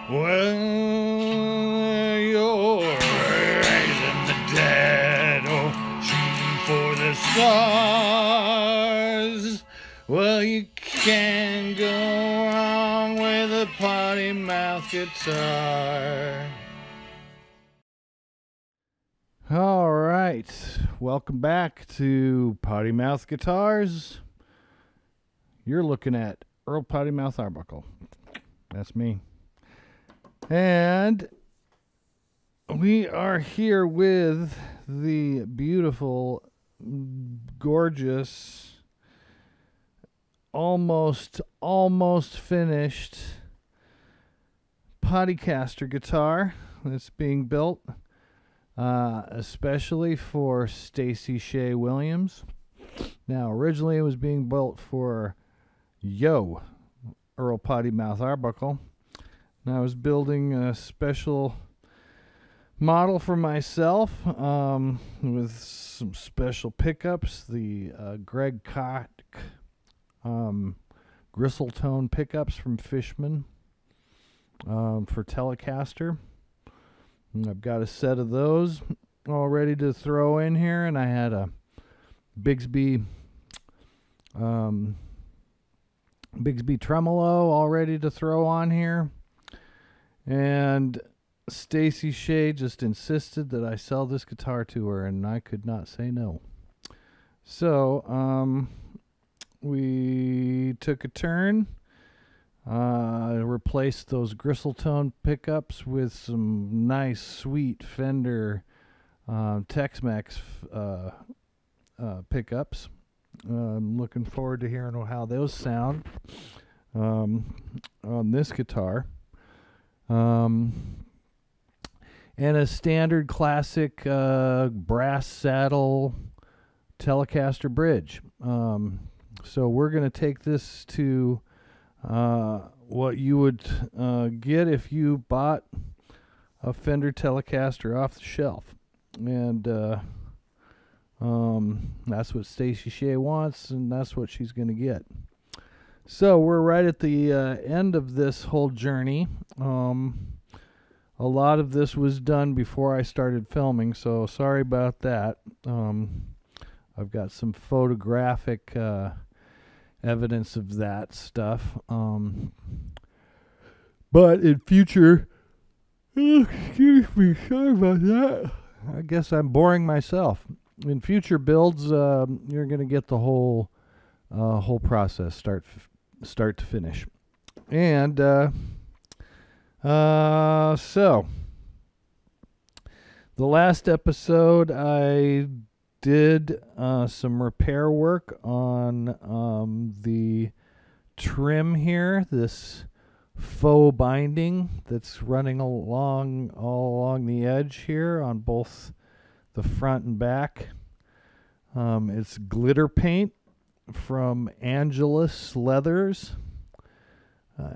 Well, you're raising the dead or shooting for the stars. Well, you can't go wrong with a Pottymouth guitar. All right, welcome back to Pottymouth Guitars. You're looking at Earl Pottymouth Arbuckle. That's me. And we are here with the beautiful, gorgeous, almost finished Pottycaster guitar that's being built, especially for Stacy Shea Williams. Now, originally it was being built for Earl Pottymouth Arbuckle. And I was building a special model for myself with some special pickups, the Greg Koch Gristletone pickups from Fishman for Telecaster. And I've got a set of those all ready to throw in here, and I had a Bigsby tremolo all ready to throw on here. And Stacy Shea just insisted that I sell this guitar to her, and I could not say no. So we took a turn, replaced those Gristletone pickups with some nice, sweet Fender Tex-Mex pickups. I'm looking forward to hearing how those sound on this guitar. And a standard classic brass saddle Telecaster bridge. So we're going to take this to what you would get if you bought a Fender Telecaster off the shelf. And that's what Stacy Shea wants, and that's what she's going to get. So we're right at the end of this whole journey. A lot of this was done before I started filming, so sorry about that. I've got some photographic evidence of that stuff. But in future, excuse me, sorry about that. I guess I'm boring myself. In future builds, you're going to get the whole process, start to finish. And so the last episode I did some repair work on the trim here, this faux binding that's running all along the edge here on both the front and back. It's glitter paint from Angelus Leathers,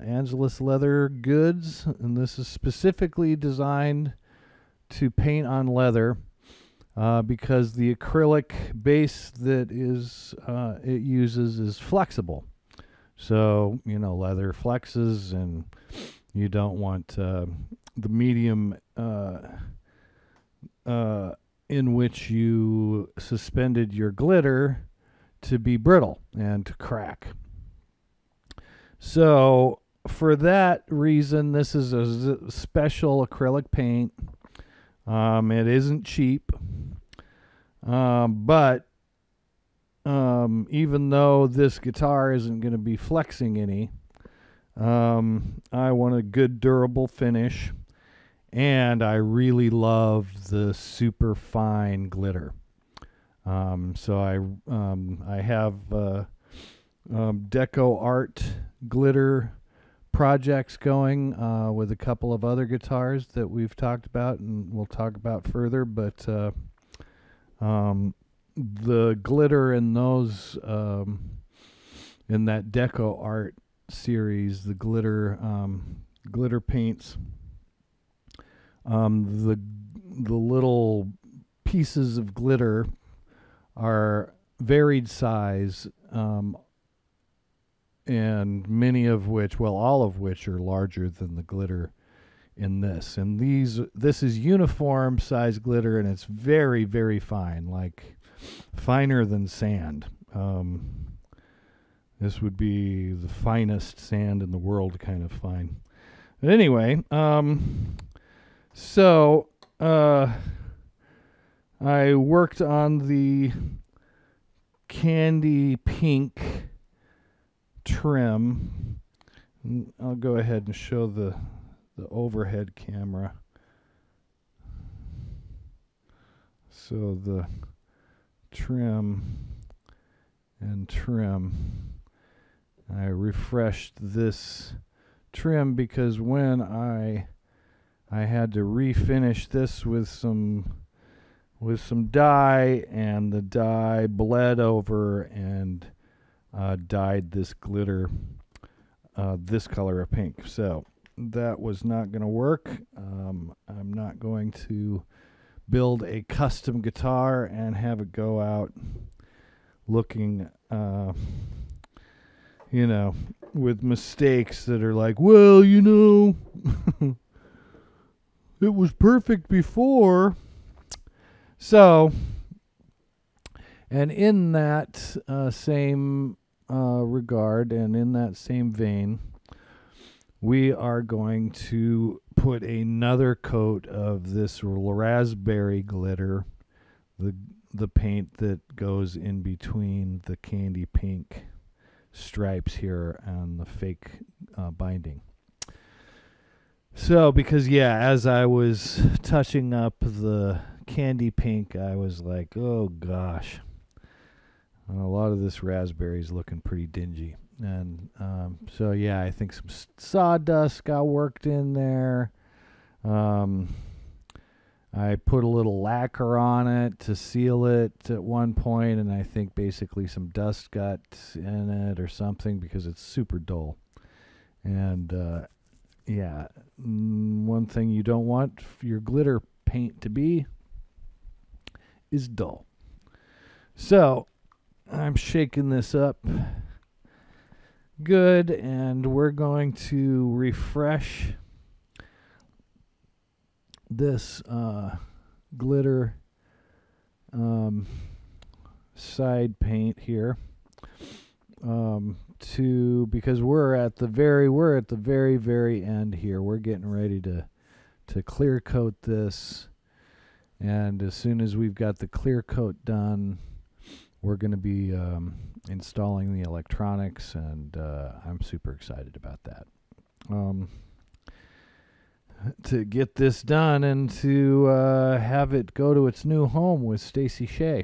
Angelus Leather Goods, and this is specifically designed to paint on leather because the acrylic base that it uses is flexible. So, you know, leather flexes, and you don't want the medium in which you suspended your glitter to be brittle and to crack. So for that reason, this is a special acrylic paint. It isn't cheap, but even though this guitar isn't going to be flexing any, I want a good durable finish, and I really love the super fine glitter. So I have deco art glitter projects going with a couple of other guitars that we've talked about and we'll talk about further, but the glitter in those in that deco art series, the glitter paints, the little pieces of glitter are varied size, and many of which, well, all of which are larger than the glitter in this. And this is uniform size glitter, and it's very, very fine, like finer than sand. This would be the finest sand in the world kind of fine. But anyway, so I worked on the candy pink trim. I'll go ahead and show the overhead camera. So the trim and trim. I refreshed this trim because when I had to refinish this with some dye, and the dye bled over and dyed this glitter this color of pink. So that was not going to work. I'm not going to build a custom guitar and have it go out looking with mistakes that are like, well, it was perfect before. So, and in that same regard, and in that same vein, we are going to put another coat of this raspberry glitter, the paint that goes in between the candy pink stripes here and the fake binding. So, because as I was touching up the candy pink, I was like, oh gosh, a lot of this raspberry is looking pretty dingy. And so I think some sawdust got worked in there. I put a little lacquer on it to seal it at one point, and I think basically some dust got in it or something because it's super dull. And one thing you don't want your glitter paint to be is dull. So I'm shaking this up good, and we're going to refresh this glitter side paint here because we're at the very end here. We're getting ready to clear coat this, and as soon as we've got the clear coat done, we're going to be installing the electronics, and I'm super excited about that. To get this done and to have it go to its new home with Stacy Shea.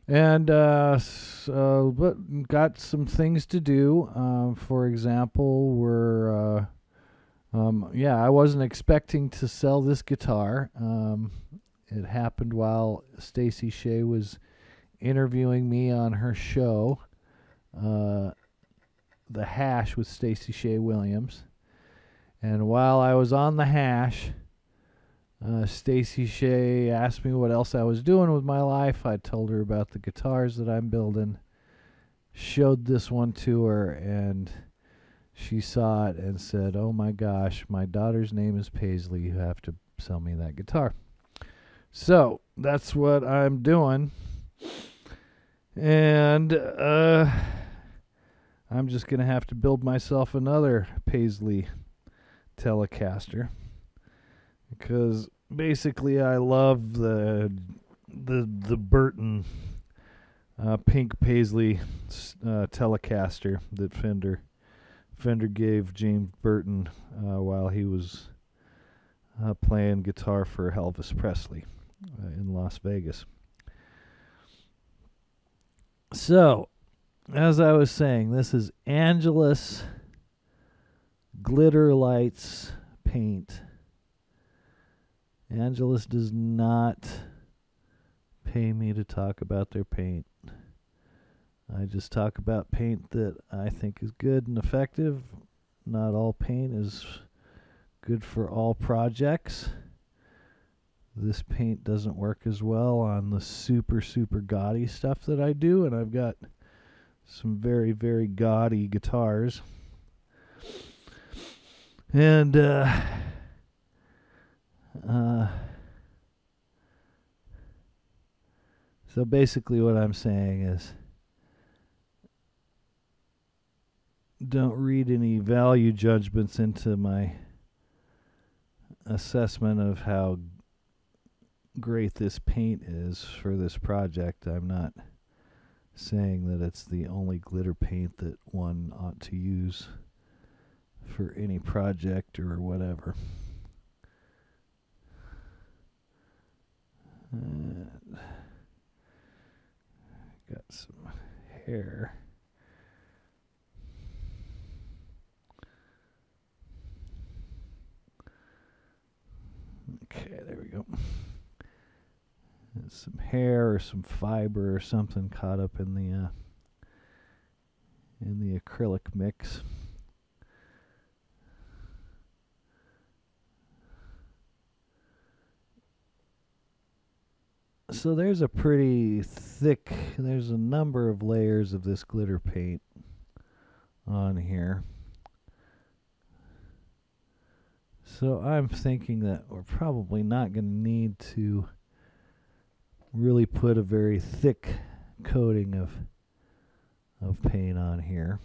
And but got some things to do. For example, I wasn't expecting to sell this guitar. It happened while Stacy Shea was interviewing me on her show, The Hash with Stacy Shea Williams. And while I was on the hash, Stacy Shea asked me what else I was doing with my life. I told her about the guitars that I'm building, showed this one to her, and she saw it and said, oh my gosh, my daughter's name is Paisley. You have to sell me that guitar. So that's what I'm doing. And I'm just going to have to build myself another Paisley Telecaster, because basically I love the Burton pink Paisley Telecaster that Fender gave James Burton while he was playing guitar for Elvis Presley in Las Vegas. So, as I was saying, this is Angelus Glitter Lights paint. Angelus does not pay me to talk about their paint. I just talk about paint that I think is good and effective. Not all paint is good for all projects. This paint doesn't work as well on the super gaudy stuff that I do, and I've got some very gaudy guitars. And So basically what I'm saying is, don't read any value judgments into my assessment of how great this paint is for this project. I'm not saying that it's the only glitter paint that one ought to use for any project or whatever. Got some hair. Okay, there we go. There's some hair or some fiber or something caught up in the acrylic mix. So there's a pretty thick, there's a number of layers of this glitter paint on here. So I'm thinking that we're probably not going to need to really put a very thick coating of paint on here.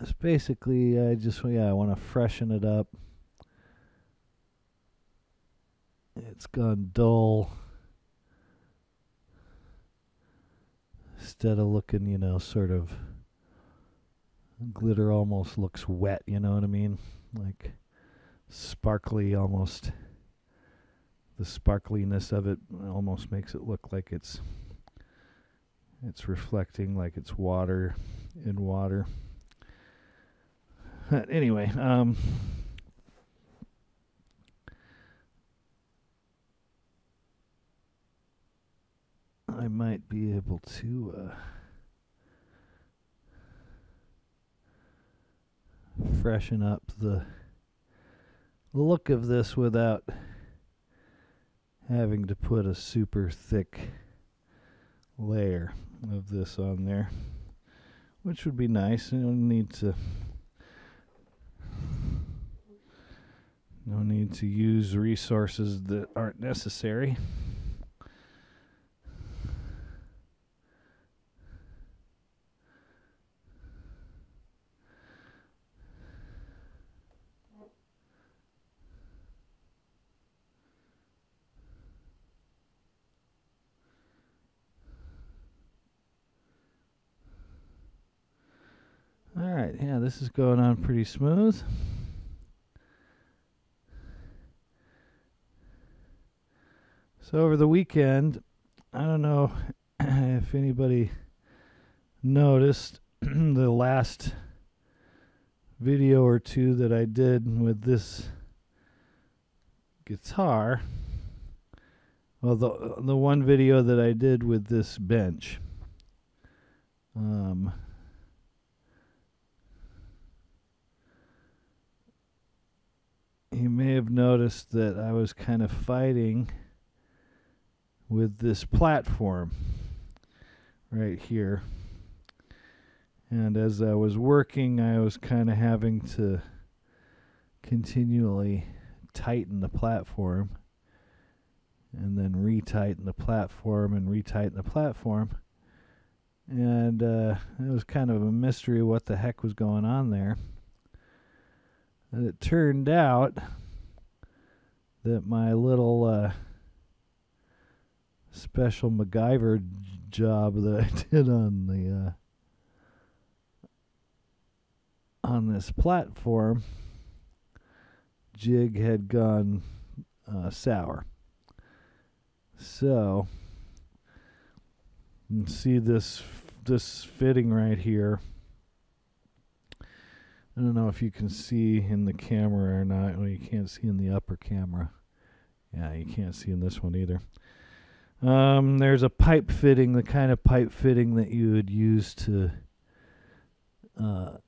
It's basically, I want to freshen it up. It's gone dull. Instead of looking, sort of, glitter almost looks wet, you know what I mean? Like sparkly almost. The sparkliness of it almost makes it look like it's reflecting like it's water in water. But anyway, I might be able to freshen up the look of this without having to put a super thick layer of this on there, which would be nice. You don't need to use resources that aren't necessary. All right, yeah, this is going on pretty smooth. So over the weekend, I don't know if anybody noticed the last video or two that I did with this guitar. Well, the one video that I did with this bench. You may have noticed that I was kind of fighting with this platform right here. And as I was working, I was kind of having to continually tighten the platform and then retighten the platform and retighten the platform. And it was kind of a mystery what the heck was going on there. And it turned out that my little special MacGyver job that I did on this platform jig had gone sour. So you can see this fitting right here. I don't know if you can see in the camera or not. Well, you can't see in the upper camera. Yeah, you can't see in this one either. There's a pipe fitting, the kind of pipe fitting that you would use to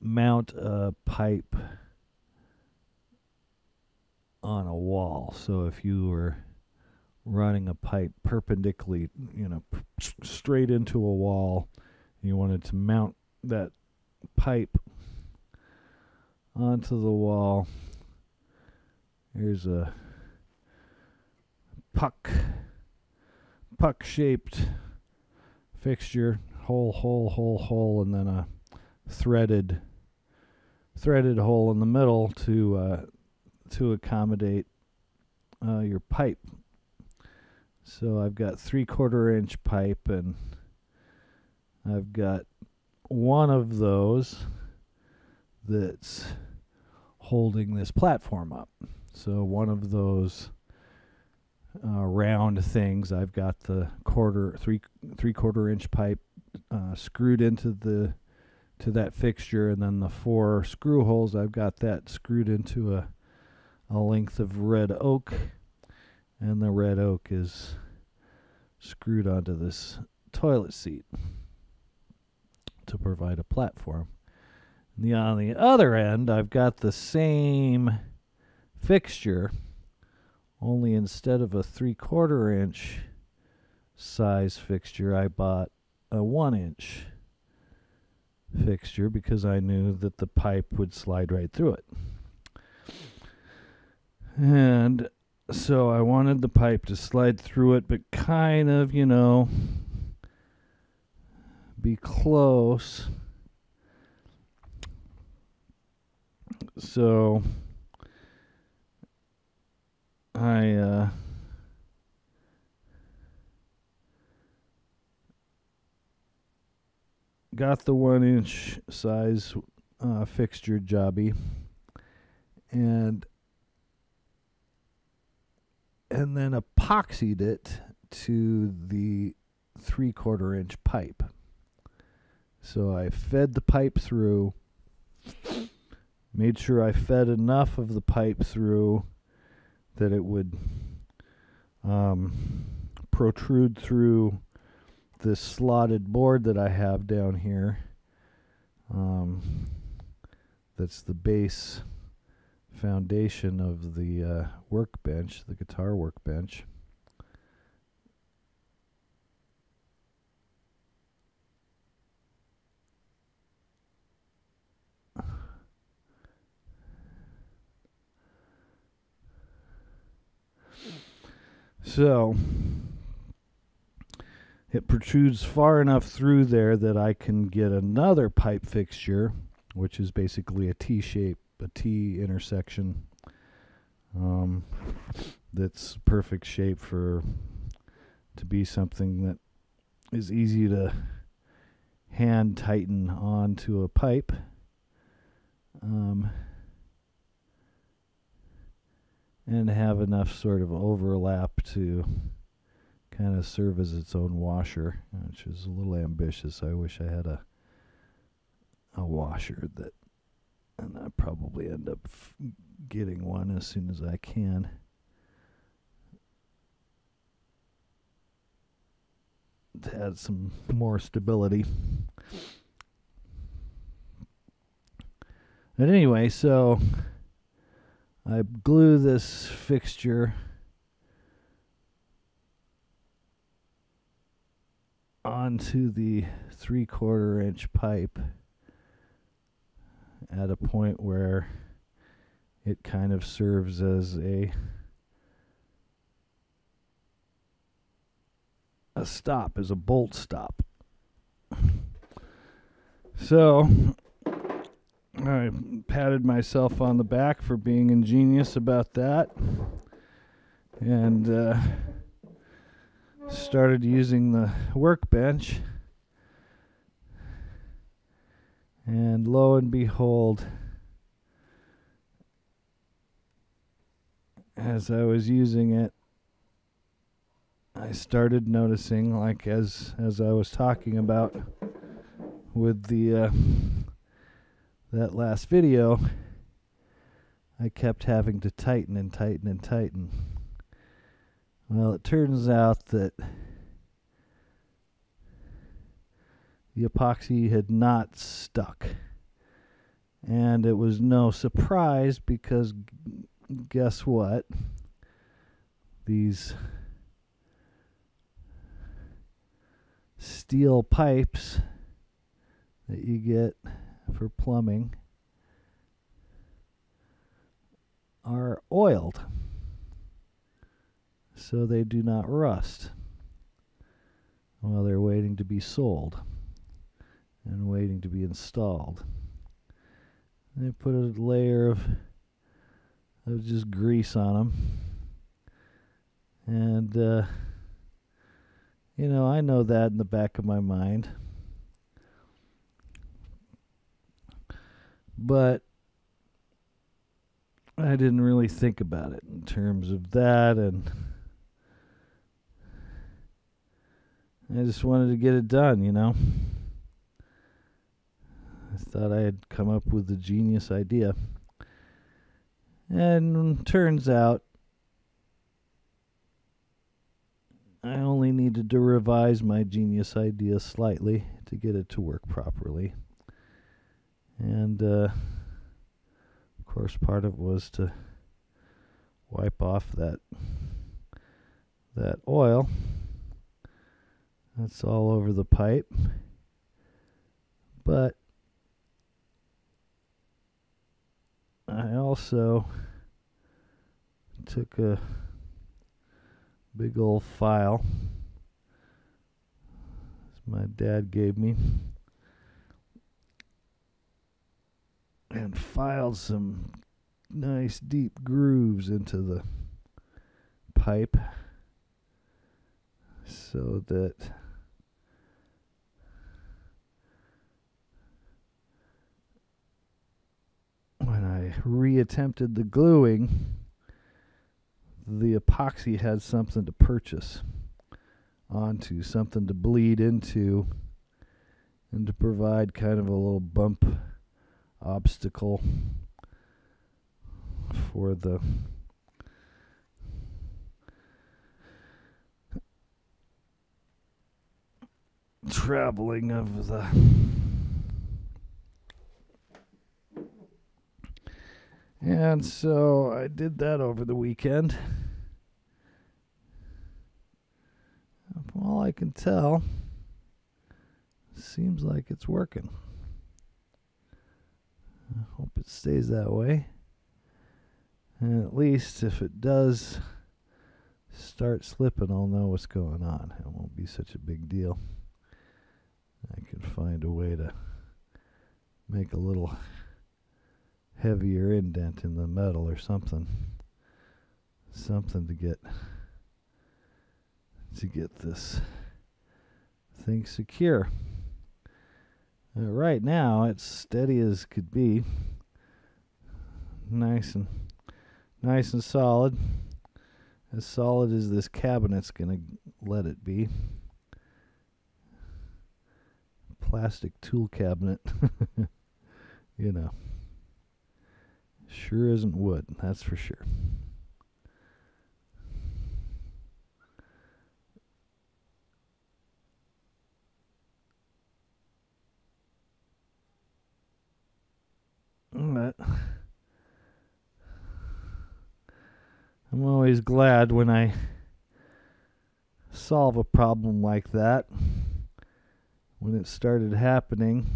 mount a pipe on a wall. So if you were running a pipe perpendicularly, straight into a wall. You wanted to mount that pipe onto the wall. Here's a puck-shaped fixture, hole, and then a threaded hole in the middle to accommodate your pipe. So I've got 3/4 inch pipe, and I've got one of those that's holding this platform up. So one of those round things, I've got the 3/4 inch pipe screwed into that fixture, and then the 4 screw holes, I've got that screwed into a length of red oak, and the red oak is screwed onto this toilet seat to provide a platform. On the other end, I've got the same fixture, only instead of a 3/4 inch size fixture, I bought a 1 inch fixture because I knew that the pipe would slide right through it. And so I wanted the pipe to slide through it, but kind of, be close. So I got the 1 inch size fixture jobby, and then epoxied it to the 3/4 inch pipe. So I fed the pipe through, made sure I fed enough of the pipe through that it would protrude through this slotted board that I have down here. That's the base foundation of the workbench, the guitar workbench. So it protrudes far enough through there that I can get another pipe fixture, which is basically a T shape, a T intersection. That's perfect shape to be something that is easy to hand tighten onto a pipe. And have enough sort of overlap to kind of serve as its own washer, which is a little ambitious. I wish I had a washer and I probably end up getting one as soon as I can. To add some more stability. But anyway, so I glue this fixture onto the 3/4 inch pipe at a point where it kind of serves as a stop, as a bolt stop. So I patted myself on the back for being ingenious about that, and started using the workbench, and lo and behold, as I was using it, I started noticing, like as I was talking about with the that last video, I kept having to tighten and tighten and tighten. Well, it turns out that the epoxy had not stuck. And it was no surprise because guess what? These steel pipes that you get for plumbing are oiled so they do not rust while they're waiting to be sold and waiting to be installed. They put a layer of just grease on them. And, I know that in the back of my mind. But I didn't really think about it in terms of that, and I just wanted to get it done, I thought I had come up with a genius idea. And turns out I only needed to revise my genius idea slightly to get it to work properly. And, of course, part of it was to wipe off that oil that's all over the pipe. But I also took a big old file my dad gave me and filed some nice deep grooves into the pipe so that when I reattempted the gluing, the epoxy had something to purchase onto, something to bleed into, and to provide kind of a little bump obstacle for the traveling of the and so I did that over the weekend. From all I can tell, seems like it's working. I hope it stays that way. And at least if it does start slipping, I'll know what's going on. It won't be such a big deal. I can find a way to make a little heavier indent in the metal or something. Something to get this thing secure. Right now it's steady as could be. Nice and solid. As solid as this cabinet's gonna let it be. Plastic tool cabinet. Sure isn't wood, that's for sure. But I'm always glad when I solve a problem like that. When it started happening,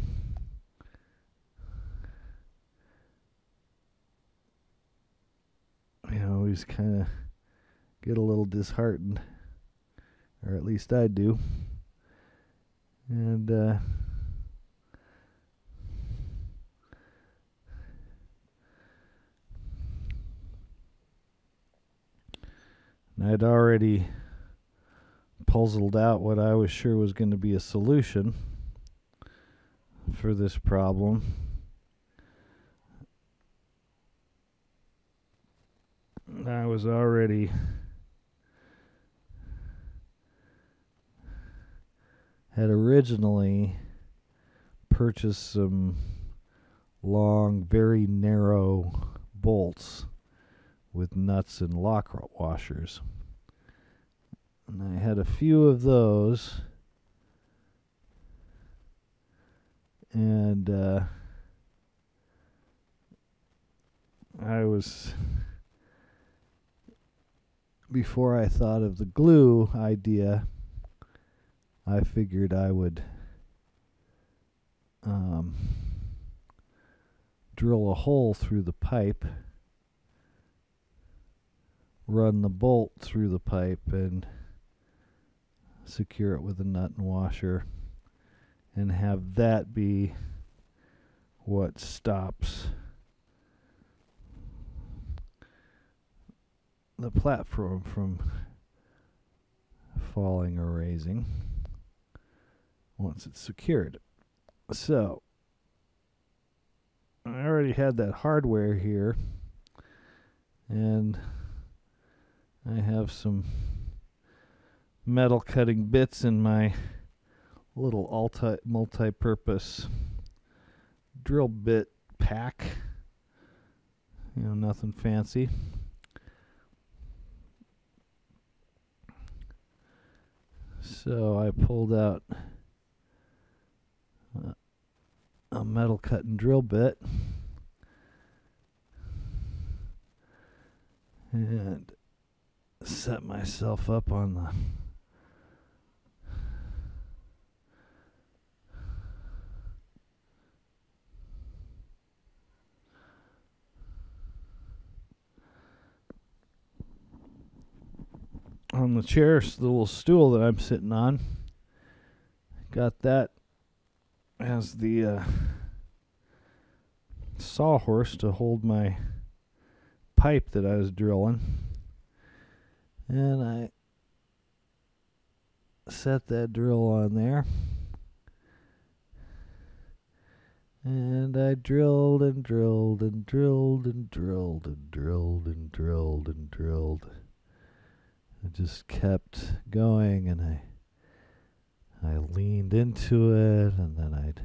I always kind of get a little disheartened, or at least I do. And I'd already puzzled out what I was sure was going to be a solution for this problem. I was already had originally purchased some long, very narrow bolts with nuts and lock washers. And I had a few of those, and I was, before I thought of the glue idea, I figured I would drill a hole through the pipe, run the bolt through the pipe, and secure it with a nut and washer, and have that be what stops the platform from falling or raising once it's secured. So I already had that hardware here, and I have some metal cutting bits in my little multi-purpose drill bit pack. You know, nothing fancy. So I pulled out a metal cutting drill bit and set myself up on the chair, the little stool that I'm sitting on. Got that as the sawhorse to hold my pipe that I was drilling. And I set that drill on there. And I drilled and drilled and drilled and drilled and drilled and drilled and drilled. I just kept going, and I leaned into it, and then I'd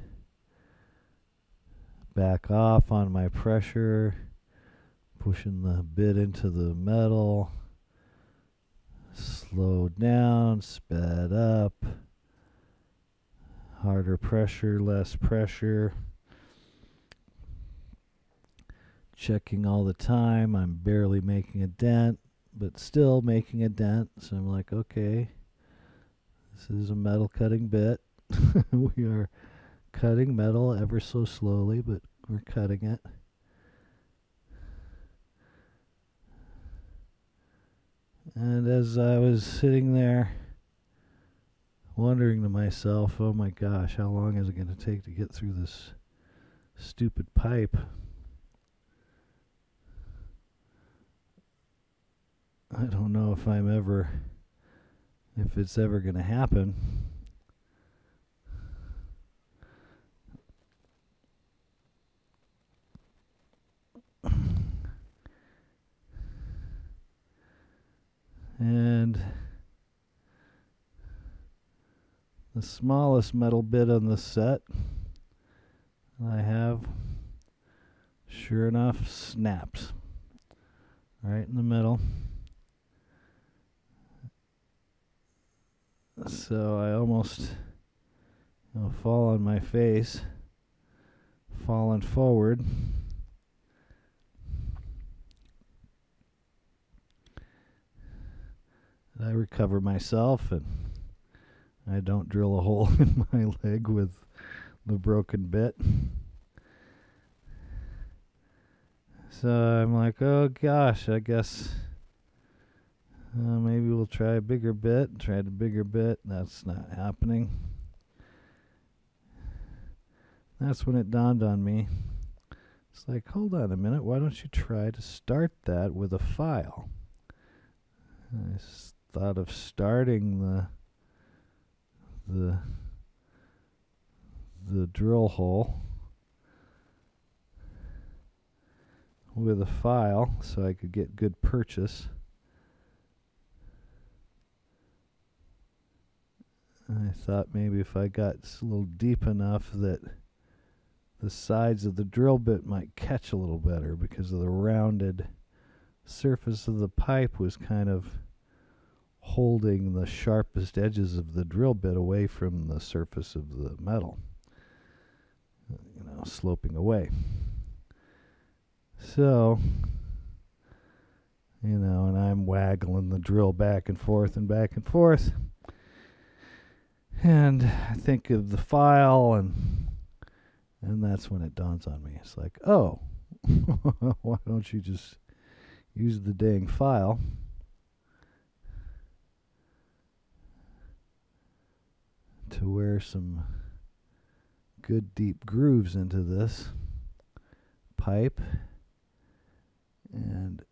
back off on my pressure, pushing the bit into the metal, slowed down, sped up, harder pressure, less pressure, checking all the time. I'm barely making a dent, but still making a dent. So I'm like, okay, this is a metal cutting bit. We are cutting metal ever so slowly, but we're cutting it. And as I was sitting there wondering to myself, oh my gosh, how long is it going to take to get through this stupid pipe? I don't know if it's ever going to happen. And the smallest metal bit on the set I have, sure enough, snaps right in the middle. So I almost fall on my face, falling forward. I recover myself, and I don't drill a hole in my leg with the broken bit. So I'm like, oh gosh, I guess maybe we'll try a bigger bit. Tried a bigger bit. That's not happening. That's when it dawned on me. It's like, hold on a minute. Why don't you try to start that with a file? I thought of starting the drill hole with a file so I could get good purchase. I thought maybe if I got a little deep enough that the sides of the drill bit might catch a little better, because of the rounded surface of the pipe was kind of holding the sharpest edges of the drill bit away from the surface of the metal, sloping away. So, and I'm waggling the drill back and forth and back and forth. And I think of the file, and that's when it dawns on me. It's like, oh, why don't you just use the dang file to wear some good deep grooves into this pipe. And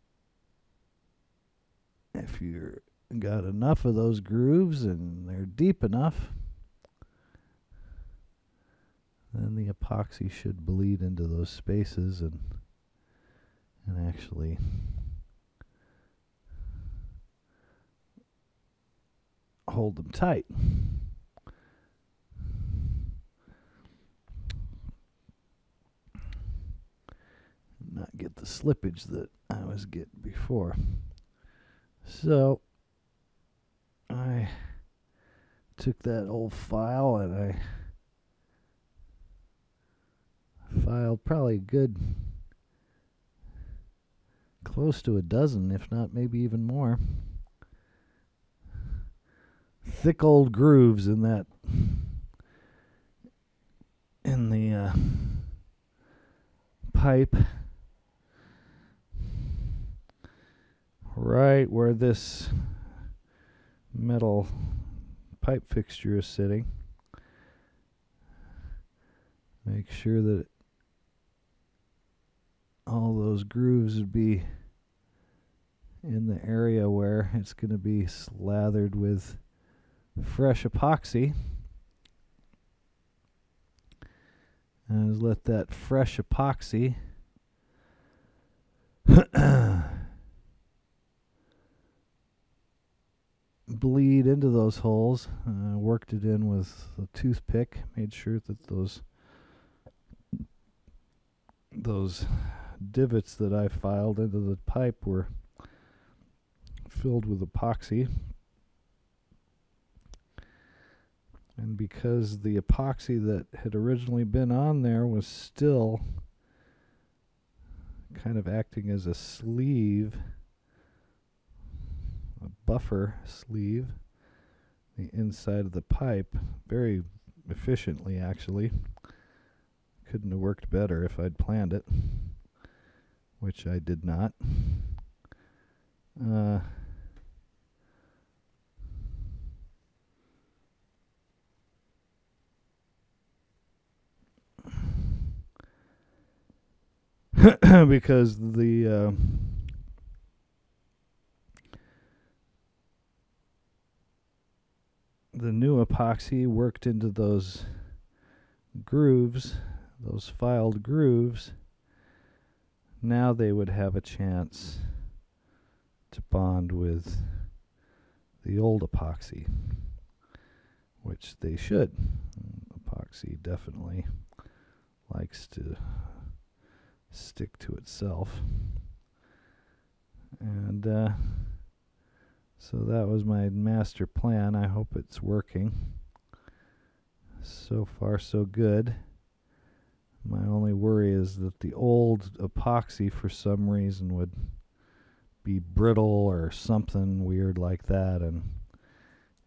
if you're got enough of those grooves and they're deep enough, then the epoxy should bleed into those spaces and actually hold them tight. Not get the slippage that I was getting before. So I took that old file and I filed probably a good close to a dozen, if not maybe even more, thick old grooves in that the pipe right where this metal pipe fixture is sitting. Make sure that all those grooves would be in the area where it's going to be slathered with fresh epoxy. And let that fresh epoxy bleed into those holes. Worked it in with a toothpick. Made sure that those divots that I filed into the pipe were filled with epoxy. And because the epoxy that had originally been on there was still kind of acting as a sleeve, a buffer sleeve, the inside of the pipe, very efficiently actually. Couldn't have worked better if I'd planned it, which I did not. Because the new epoxy worked into those grooves, those filed grooves. Now they would have a chance to bond with the old epoxy, which they should. Epoxy definitely likes to stick to itself. And so that was my master plan. I hope it's working. So far so good. My only worry is that the old epoxy for some reason would be brittle or something weird like that and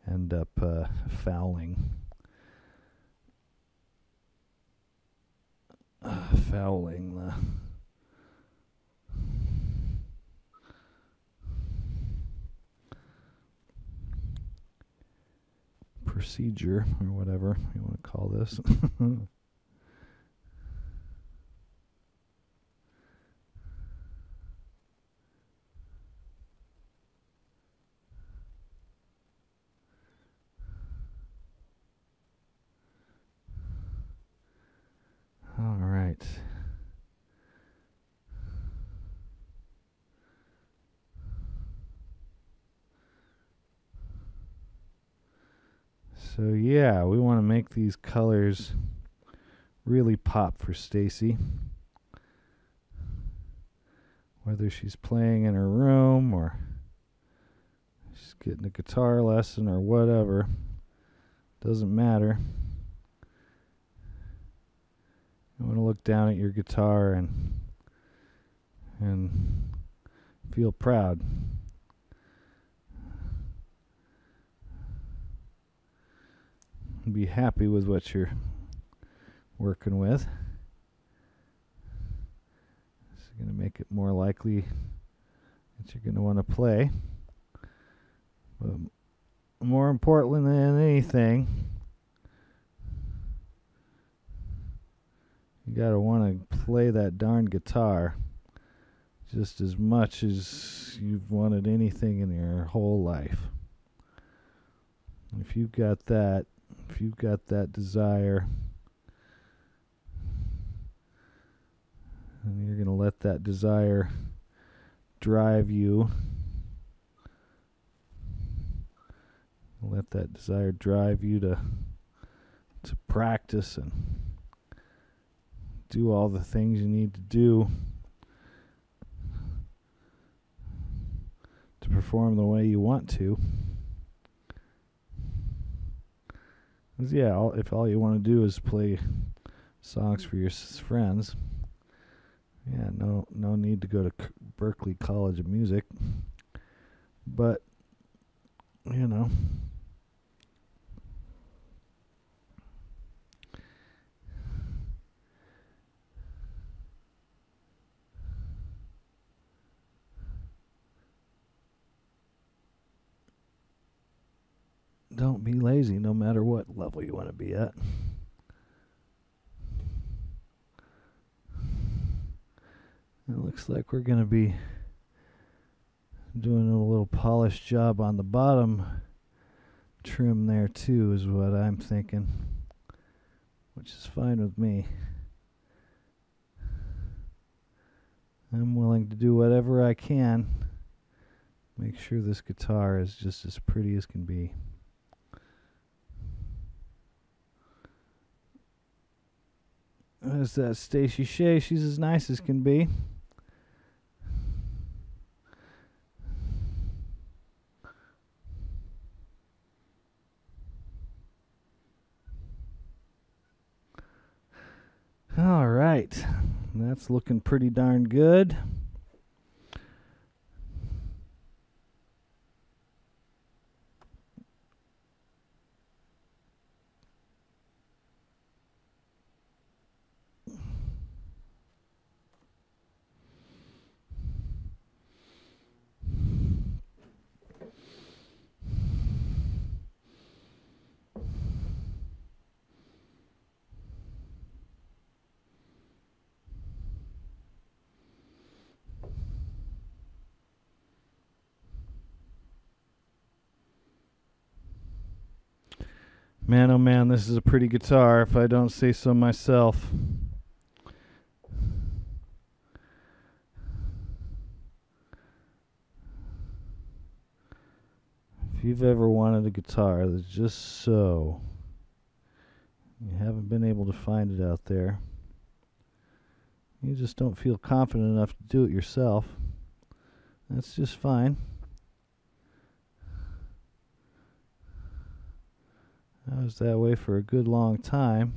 end up fouling the procedure, or whatever you want to call this. All right. So yeah, we want to make these colors really pop for Stacy. Whether she's playing in her room or she's getting a guitar lesson or whatever, doesn't matter. You want to look down at your guitar and feel proud. be happy with what you're working with. It's going to make it more likely that you're going to want to play. But more importantly than anything, you got to want to play that darn guitar just as much as you've wanted anything in your whole life. If you've got that desire, and you're going to let that desire drive you, to practice and do all the things you need to do to perform the way you want to. Yeah, if all you want to do is play songs for your friends, yeah, no need to go to Berklee College of Music. But, you know, don't be lazy no matter what level you want to be at. It looks like we're going to be doing a little polished job on the bottom trim there too, is what I'm thinking, which is fine with me. I'm willing to do whatever I can. Make sure this guitar is just as pretty as can be. There's that Stacy Shea. She's as nice as can be. All right. That's looking pretty darn good. Man, oh man, this is a pretty guitar, if I don't say so myself. If you've ever wanted a guitar that's just so, you haven't been able to find it out there, you just don't feel confident enough to do it yourself, that's just fine. I was that way for a good long time,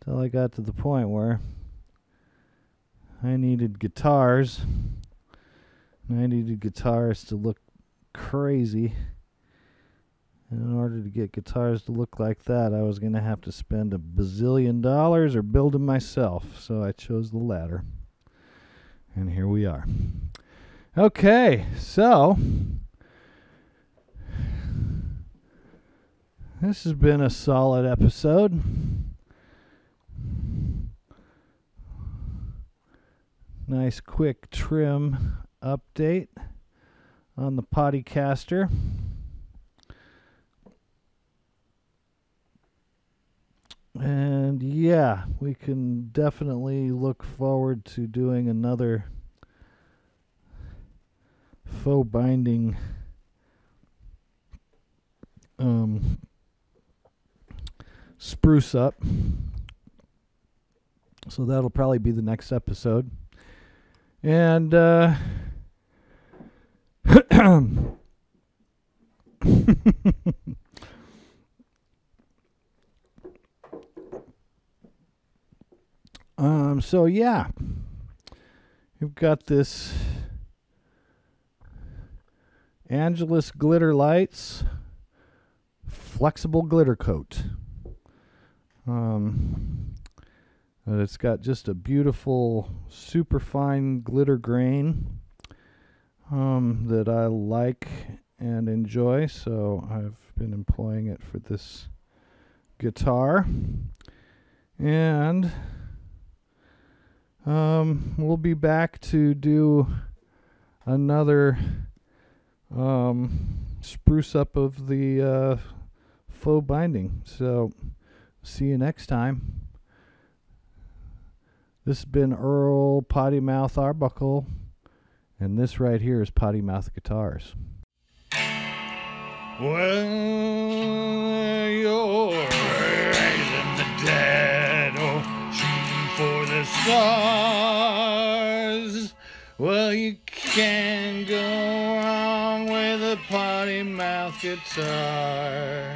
till I got to the point where I needed guitars, and I needed guitars to look crazy. And in order to get guitars to look like that, I was going to have to spend $1 bazillion or build them myself. So I chose the latter. And here we are. Okay, so this has been a solid episode. Nice quick trim update on the Pottycaster. And yeah, we can definitely look forward to doing another faux binding spruce up. So that'll probably be the next episode. And so yeah, you've got this Angelus glitter lights, flexible glitter coat. It's got just a beautiful, super fine glitter grain that I like and enjoy, so I've been employing it for this guitar. And we'll be back to do another spruce up of the faux binding. So see you next time. This has been Earl Pottymouth Arbuckle, and this right here is Pottymouth Guitars. Well, you're raising the dead or shooting for the stars. Well, you can't go wrong with a Pottymouth guitar.